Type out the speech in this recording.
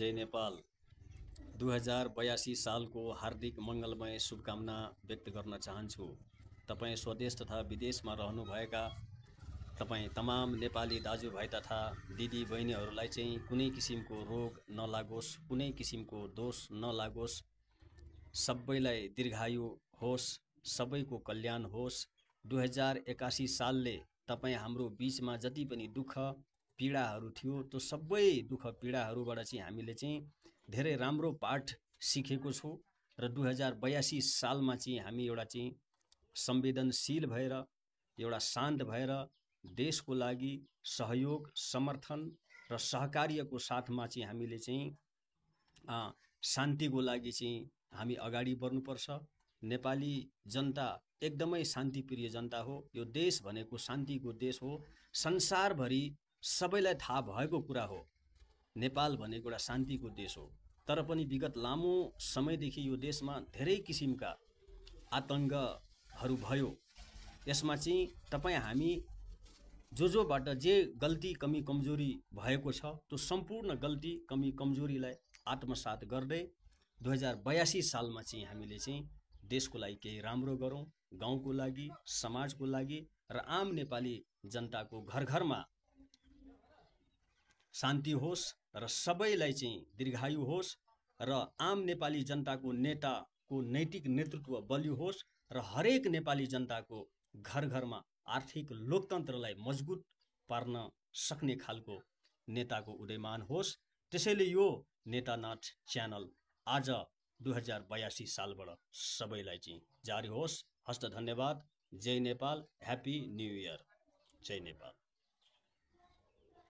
जय नेपाल। 2082 सालको हार्दिक मङ्गलमय शुभकामना व्यक्त गर्न चाहन्छु। तपाईँ स्वदेश तथा विदेशमा रहनुभएका तपाईँ तमाम नेपाली दाजुभाइ तथा दिदी बहिनीहरूलाई चाहिँ कुनै किसिमको रोग नलागोस्, कुनै किसिमको दोष नलागोस्, सबैलाई दीर्घायु होस्, सबैको कल्याण होस्। 2081 सालले तपाईँ हाम्रो बीचमा जति पनि दुःख पीडाहरू थियो त्यो सबै दुःख पीडाहरूबाट चाहिँ हामीले चाहिँ धेरै राम्रो पाठ सिकेको छौँ र 2082 सालमा चाहिँ हामी एउटा चाहिँ संवेदनशील भएर एउटा शान्त भएर देशको लागि सहयोग समर्थन र सहकार्यको साथमा चाहिँ हामीले चाहिँ शान्तिको लागि चाहिँ हामी अगाडि बढ्नुपर्छ। नेपाली जनता एकदमै शान्तिप्रिय जनता हो। यो देश भनेको शान्तिको देश हो। संसारभरि सबैलाई थाहा भएको कुरा हो नेपाल भनेको एउटा शान्तिको देश हो। तर पनि विगत लामो समयदेखि यो देशमा धेरै किसिमका आतंकहरू भयो। यसमा चाहिँ तपाईँ हामी जोबाट जे गल्ती कमी कमजोरी भएको छ त्यो सम्पूर्ण गल्ती कमी कमजोरीलाई आत्मसात गर्दै 2082 सालमा चाहिँ हामीले चाहिँ देशको लागि केही राम्रो गरौँ, गाउँको लागि, समाजको लागि र आम नेपाली जनताको घर घरमा शान्ति होस् र सबैलाई चाहिँ दीर्घायु होस् र आम नेपाली जनताको नेताको नैतिक नेतृत्व बलियो होस् र हरेक नेपाली जनताको घर घरमा आर्थिक लोकतन्त्रलाई मजबुत पार्न सक्ने खालको नेताको उदयमान होस्। त्यसैले यो नेतानाथ च्यानल आज 2082 सालबाट सबैलाई चाहिँ जारी होस्। हस्त धन्यवाद। जय नेपाल। Happy new year. जय नेपाल।